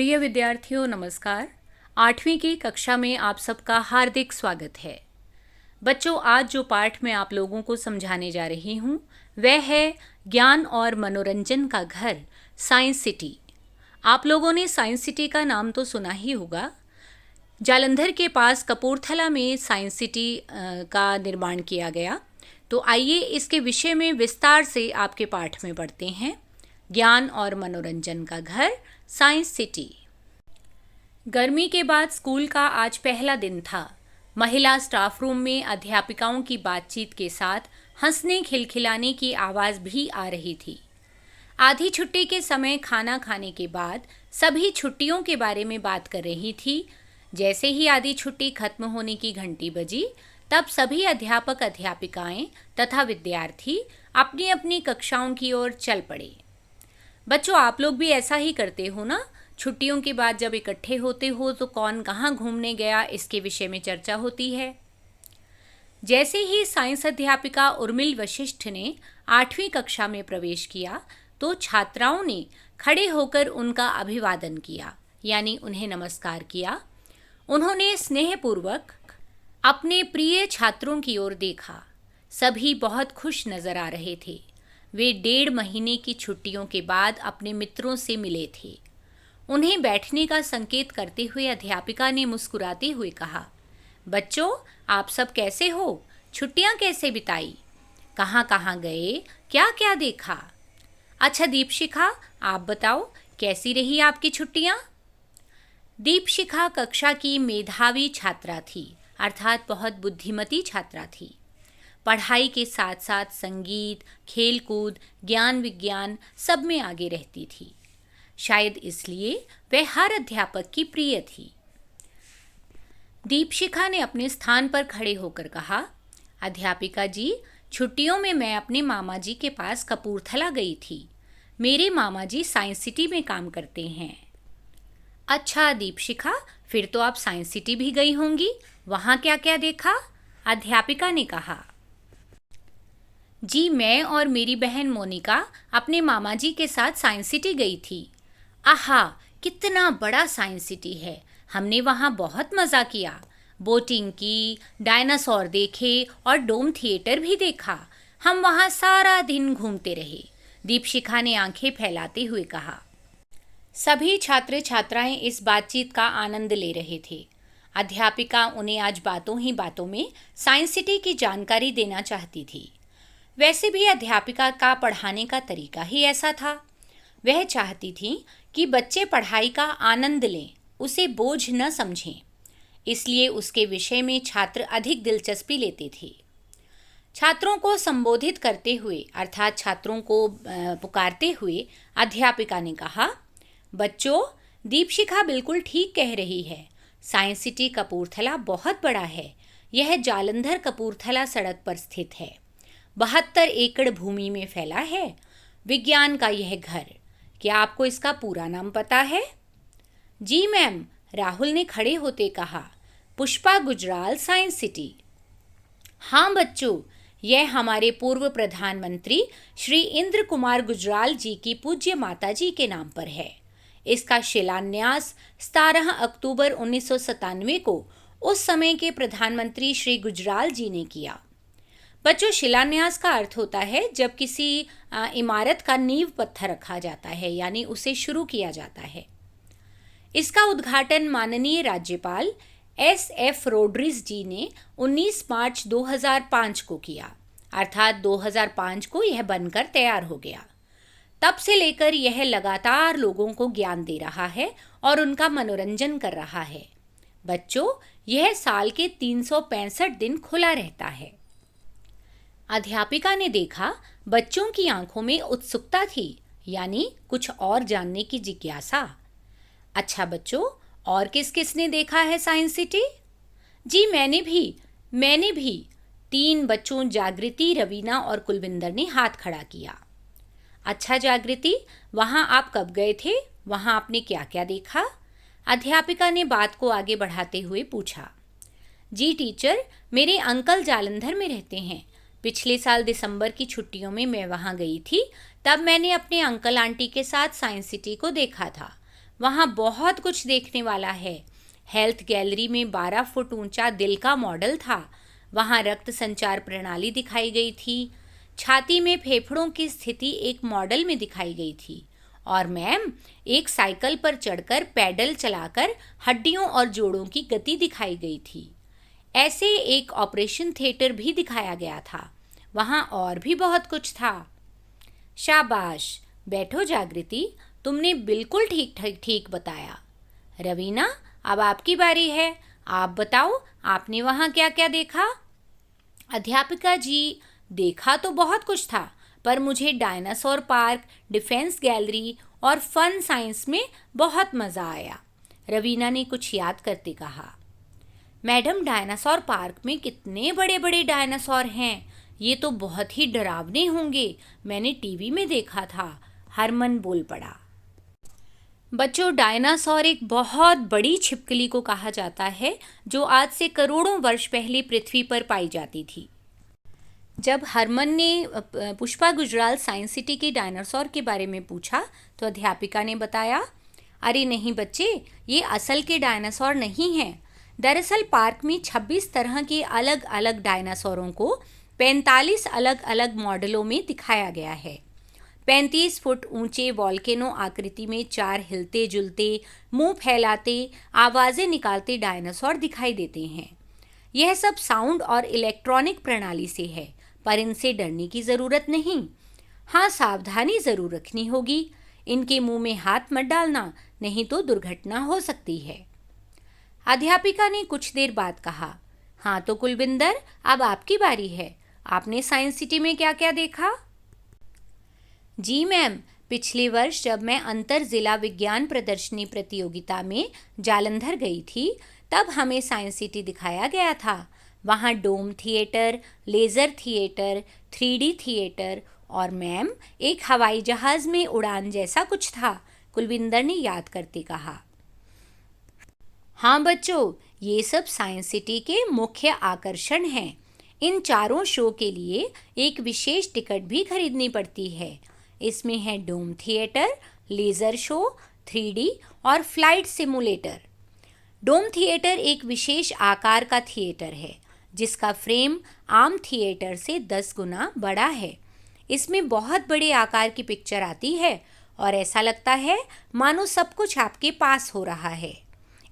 प्रिय विद्यार्थियों नमस्कार। 8वीं की कक्षा में आप सबका हार्दिक स्वागत है। बच्चों, आज जो पाठ मैं आप लोगों को समझाने जा रही हूँ वह है ज्ञान और मनोरंजन का घर साइंस सिटी। आप लोगों ने साइंस सिटी का नाम तो सुना ही होगा। जालंधर के पास कपूरथला में साइंस सिटी का निर्माण किया गया। तो आइए इसके विषय में विस्तार से आपके पाठ में पढ़ते हैं। ज्ञान और मनोरंजन का घर साइंस सिटी। गर्मी के बाद स्कूल का आज पहला दिन था। महिला स्टाफ रूम में अध्यापिकाओं की बातचीत के साथ हंसने खिलखिलाने की आवाज़ भी आ रही थी। आधी छुट्टी के समय खाना खाने के बाद सभी छुट्टियों के बारे में बात कर रही थी। जैसे ही आधी छुट्टी खत्म होने की घंटी बजी, तब सभी अध्यापक अध्यापिकाएं तथा विद्यार्थी अपनी अपनी कक्षाओं की ओर चल पड़े। बच्चों, आप लोग भी ऐसा ही करते हो ना? छुट्टियों के बाद जब इकट्ठे होते हो तो कौन कहाँ घूमने गया इसके विषय में चर्चा होती है। जैसे ही साइंस अध्यापिका उर्मिल वशिष्ठ ने 8वीं कक्षा में प्रवेश किया तो छात्राओं ने खड़े होकर उनका अभिवादन किया, यानी उन्हें नमस्कार किया। उन्होंने स्नेहपूर्वक अपने प्रिय छात्रों की ओर देखा। सभी बहुत खुश नजर आ रहे थे। वे 1.5 महीने की छुट्टियों के बाद अपने मित्रों से मिले थे। उन्हें बैठने का संकेत करते हुए अध्यापिका ने मुस्कुराते हुए कहा, बच्चों, आप सब कैसे हो? छुट्टियां कैसे बिताई? कहाँ कहाँ गए? क्या क्या देखा? अच्छा दीपशिखा, आप बताओ, कैसी रही आपकी छुट्टियां? दीपशिखा कक्षा की मेधावी छात्रा थी, अर्थात बहुत बुद्धिमती छात्रा थी। पढ़ाई के साथ साथ संगीत, खेलकूद, ज्ञान विज्ञान सब में आगे रहती थी। शायद इसलिए वह हर अध्यापक की प्रिय थी। दीपशिखा ने अपने स्थान पर खड़े होकर कहा, अध्यापिका जी, छुट्टियों में मैं अपने मामा जी के पास कपूरथला गई थी। मेरे मामा जी साइंस सिटी में काम करते हैं। अच्छा दीपशिखा, फिर तो आप साइंस सिटी भी गई होंगी। वहाँ क्या क्या देखा? अध्यापिका ने कहा। जी, मैं और मेरी बहन मोनिका अपने मामा जी के साथ साइंस सिटी गई थी। आहा, कितना बड़ा साइंस सिटी है। हमने वहाँ बहुत मज़ा किया। बोटिंग की, डायनासोर देखे और डोम थिएटर भी देखा। हम वहाँ सारा दिन घूमते रहे। दीपशिखा ने आंखें फैलाते हुए कहा। सभी छात्र छात्राएं इस बातचीत का आनंद ले रहे थे। अध्यापिका उन्हें आज बातों ही बातों में साइंस सिटी की जानकारी देना चाहती थी। वैसे भी अध्यापिका का पढ़ाने का तरीका ही ऐसा था। वह चाहती थी कि बच्चे पढ़ाई का आनंद लें, उसे बोझ न समझें। इसलिए उसके विषय में छात्र अधिक दिलचस्पी लेते थे। छात्रों को संबोधित करते हुए, अर्थात छात्रों को पुकारते हुए अध्यापिका ने कहा, बच्चों, दीपशिखा बिल्कुल ठीक कह रही है। साइंस सिटी कपूरथला बहुत बड़ा है। यह जालंधर कपूरथला सड़क पर स्थित है। 72 एकड़ भूमि में फैला है। विज्ञान का यह घर। क्या आपको इसका पूरा नाम पता है? जी मैम, राहुल ने खड़े होते कहा। Pushpa Gujral science city. हाँ बच्चों, यह हमारे पूर्व प्रधानमंत्री श्री इंद्र कुमार गुजराल जी की पूज्य माता जी के नाम पर है। इसका शिलान्यास 17 अक्टूबर 1997 को उस समय के प्रधानमंत्री श्री गुजराल जी ने किया। बच्चों, शिलान्यास का अर्थ होता है जब किसी इमारत का नींव पत्थर रखा जाता है, यानी उसे शुरू किया जाता है। इसका उद्घाटन माननीय राज्यपाल SF रोड्रिग्स जी ने 19 मार्च 2005 को किया, अर्थात 2005 को यह बनकर तैयार हो गया। तब से लेकर यह लगातार लोगों को ज्ञान दे रहा है और उनका मनोरंजन कर रहा है। बच्चों, यह साल के 365 दिन खुला रहता है। अध्यापिका ने देखा बच्चों की आंखों में उत्सुकता थी, यानी कुछ और जानने की जिज्ञासा। अच्छा बच्चों, और किस किस ने देखा है साइंस सिटी? जी मैंने भी। 3 बच्चों जागृति, रवीना और कुलविंदर ने हाथ खड़ा किया। अच्छा जागृति, वहाँ आप कब गए थे? वहाँ आपने क्या क्या देखा? अध्यापिका ने बात को आगे बढ़ाते हुए पूछा। जी टीचर, मेरे अंकल जालंधर में रहते हैं। पिछले साल दिसंबर की छुट्टियों में मैं वहाँ गई थी। तब मैंने अपने अंकल आंटी के साथ साइंस सिटी को देखा था। वहाँ बहुत कुछ देखने वाला है। हेल्थ गैलरी में 12 फुट ऊंचा दिल का मॉडल था। वहाँ रक्त संचार प्रणाली दिखाई गई थी। छाती में फेफड़ों की स्थिति एक मॉडल में दिखाई गई थी। और मैम, एक साइकिल पर चढ़कर पैडल चलाकर हड्डियों और जोड़ों की गति दिखाई गई थी। ऐसे एक ऑपरेशन थिएटर भी दिखाया गया था। वहाँ और भी बहुत कुछ था। शाबाश, बैठो जागृति, तुमने बिल्कुल ठीक बताया। रवीना, अब आपकी बारी है। आप बताओ, आपने वहाँ क्या क्या देखा? अध्यापिका जी, देखा तो बहुत कुछ था, पर मुझे डायनासोर पार्क, डिफेंस गैलरी और फन साइंस में बहुत मज़ा आया। रवीना ने कुछ याद करते कहा। मैडम, डायनासोर पार्क में कितने बड़े बड़े डायनासोर हैं। ये तो बहुत ही डरावने होंगे। मैंने टीवी में देखा था। हरमन बोल पड़ा। बच्चों, डायनासोर एक बहुत बड़ी छिपकली को कहा जाता है जो आज से करोड़ों वर्ष पहले पृथ्वी पर पाई जाती थी। जब हरमन ने पुष्पा गुजराल साइंस सिटी के डायनासोर के बारे में पूछा तो अध्यापिका ने बताया, अरे नहीं बच्चे, ये असल के डायनासोर नहीं हैं। दरअसल पार्क में 26 तरह के अलग अलग डायनासोरों को 45 अलग अलग मॉडलों में दिखाया गया है। 35 फुट ऊंचे वॉल्केनो आकृति में 4 हिलते जुलते, मुंह फैलाते, आवाज़ें निकालते डायनासोर दिखाई देते हैं। यह सब साउंड और इलेक्ट्रॉनिक प्रणाली से है, पर इनसे डरने की ज़रूरत नहीं। हाँ, सावधानी ज़रूर रखनी होगी। इनके मुंह में हाथ मत डालना, नहीं तो दुर्घटना हो सकती है। अध्यापिका ने कुछ देर बाद कहा, हाँ तो कुलविंदर, अब आपकी बारी है। आपने साइंस सिटी में क्या क्या देखा? जी मैम, पिछले वर्ष जब मैं अंतर जिला विज्ञान प्रदर्शनी प्रतियोगिता में जालंधर गई थी, तब हमें साइंस सिटी दिखाया गया था। वहाँ dome theatre, laser theatre, 3D theatre और मैम, एक हवाई जहाज़ में उड़ान जैसा कुछ था। कुलविंदर ने याद करते कहा। हाँ बच्चों, ये सब साइंस सिटी के मुख्य आकर्षण हैं। इन चारों शो के लिए एक विशेष टिकट भी खरीदनी पड़ती है। इसमें है डोम थिएटर, लेज़र शो, 3D और फ्लाइट सिमुलेटर। डोम थिएटर एक विशेष आकार का थिएटर है जिसका फ्रेम आम थिएटर से 10 गुना बड़ा है। इसमें बहुत बड़े आकार की पिक्चर आती है और ऐसा लगता है मानो सब कुछ आपके पास हो रहा है।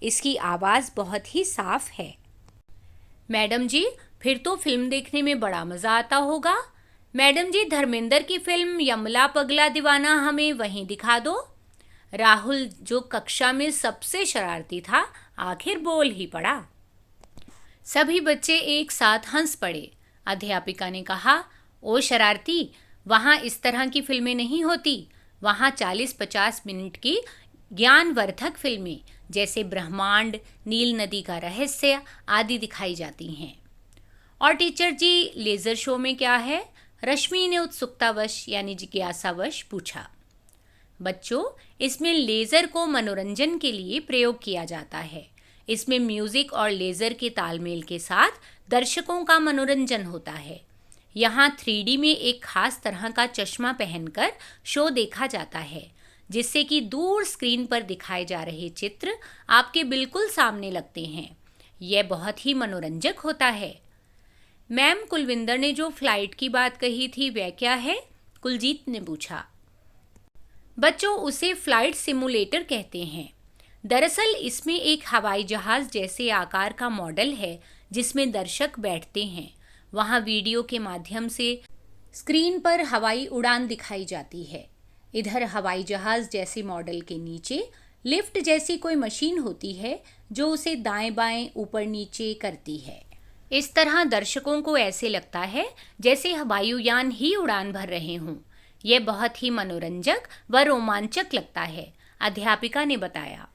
इसकी आवाज़ बहुत ही साफ है। मैडम जी, फिर तो फिल्म देखने में बड़ा मज़ा आता होगा। मैडम जी, धर्मेंद्र की फिल्म यमला पगला दीवाना हमें वहीं दिखा दो। राहुल, जो कक्षा में सबसे शरारती था, आखिर बोल ही पड़ा। सभी बच्चे एक साथ हंस पड़े। अध्यापिका ने कहा, ओ शरारती, वहाँ इस तरह की फिल्में नहीं होती। वहाँ 40-50 मिनट की ज्ञानवर्धक फिल्में जैसे ब्रह्मांड, नील नदी का रहस्य आदि दिखाई जाती हैं। और टीचर जी, लेज़र शो में क्या है? रश्मि ने उत्सुकतावश यानी जिज्ञासावश पूछा। बच्चों, इसमें लेज़र को मनोरंजन के लिए प्रयोग किया जाता है। इसमें म्यूज़िक और लेज़र के तालमेल के साथ दर्शकों का मनोरंजन होता है। यहाँ 3D में एक खास तरह का चश्मा पहनकर शो देखा जाता है, जिससे कि दूर स्क्रीन पर दिखाए जा रहे चित्र आपके बिल्कुल सामने लगते हैं। यह बहुत ही मनोरंजक होता है। मैम, कुलविंदर ने जो फ्लाइट की बात कही थी वह क्या है? कुलजीत ने पूछा। बच्चों, उसे फ्लाइट सिमुलेटर कहते हैं। दरअसल इसमें एक हवाई जहाज़ जैसे आकार का मॉडल है जिसमें दर्शक बैठते हैं। वहाँ वीडियो के माध्यम से स्क्रीन पर हवाई उड़ान दिखाई जाती है। इधर हवाई जहाज़ जैसे मॉडल के नीचे लिफ्ट जैसी कोई मशीन होती है जो उसे दाएं बाएं ऊपर नीचे करती है। इस तरह दर्शकों को ऐसे लगता है जैसे वायुयान ही उड़ान भर रहे हों। यह बहुत ही मनोरंजक व रोमांचक लगता है, अध्यापिका ने बताया।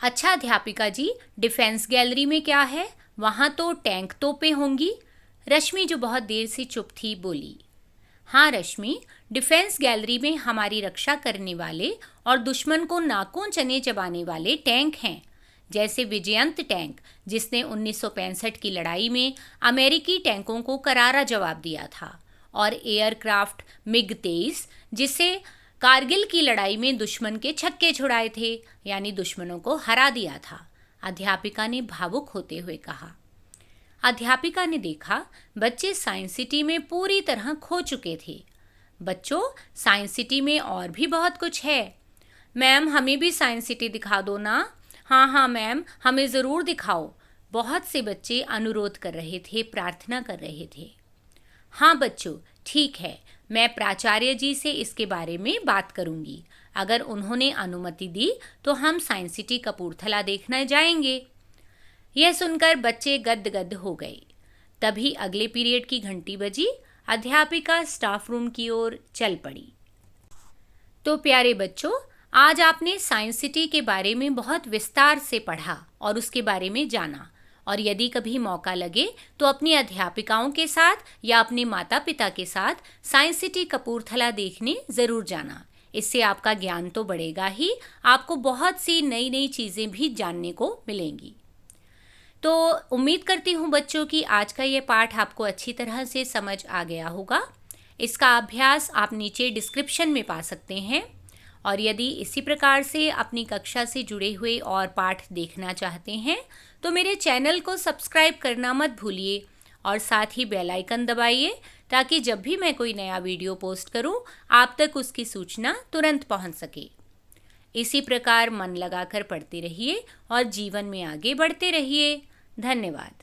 अच्छा अध्यापिका जी, डिफेंस गैलरी में क्या है? वहाँ तो टैंक तोपें होंगी। रश्मि, जो बहुत देर से चुप थी, बोली। हाँ रश्मि, डिफेंस गैलरी में हमारी रक्षा करने वाले और दुश्मन को नाकों चने चबाने वाले टैंक हैं, जैसे विजयंत टैंक, जिसने 1965 की लड़ाई में अमेरिकी टैंकों को करारा जवाब दिया था, और एयरक्राफ्ट मिग 23, जिसे कारगिल की लड़ाई में दुश्मन के छक्के छुड़ाए थे, यानी दुश्मनों को हरा दिया था, अध्यापिका ने भावुक होते हुए कहा। अध्यापिका ने देखा बच्चे साइंस सिटी में पूरी तरह खो चुके थे। बच्चों, साइंस सिटी में और भी बहुत कुछ है। मैम, हमें भी साइंस सिटी दिखा दो ना। हाँ हाँ मैम, हमें ज़रूर दिखाओ। बहुत से बच्चे अनुरोध कर रहे थे, प्रार्थना कर रहे थे। हाँ बच्चों, ठीक है, मैं प्राचार्य जी से इसके बारे में बात करूँगी। अगर उन्होंने अनुमति दी तो हम साइंस सिटी कपूरथला देखने जाएंगे। यह सुनकर बच्चे गदगद हो गए। तभी अगले पीरियड की घंटी बजी। अध्यापिका स्टाफ रूम की ओर चल पड़ी। तो प्यारे बच्चों, आज आपने साइंस सिटी के बारे में बहुत विस्तार से पढ़ा और उसके बारे में जाना। और यदि कभी मौका लगे तो अपनी अध्यापिकाओं के साथ या अपने माता पिता के साथ साइंस सिटी कपूरथला देखने ज़रूर जाना। इससे आपका ज्ञान तो बढ़ेगा ही, आपको बहुत सी नई नई चीज़ें भी जानने को मिलेंगी। तो उम्मीद करती हूँ बच्चों कि आज का ये पाठ आपको अच्छी तरह से समझ आ गया होगा। इसका अभ्यास आप नीचे डिस्क्रिप्शन में पा सकते हैं। और यदि इसी प्रकार से अपनी कक्षा से जुड़े हुए और पाठ देखना चाहते हैं तो मेरे चैनल को सब्सक्राइब करना मत भूलिए और साथ ही बेल आइकन दबाइए, ताकि जब भी मैं कोई नया वीडियो पोस्ट करूं आप तक उसकी सूचना तुरंत पहुंच सके। इसी प्रकार मन लगाकर पढ़ते रहिए और जीवन में आगे बढ़ते रहिए। धन्यवाद।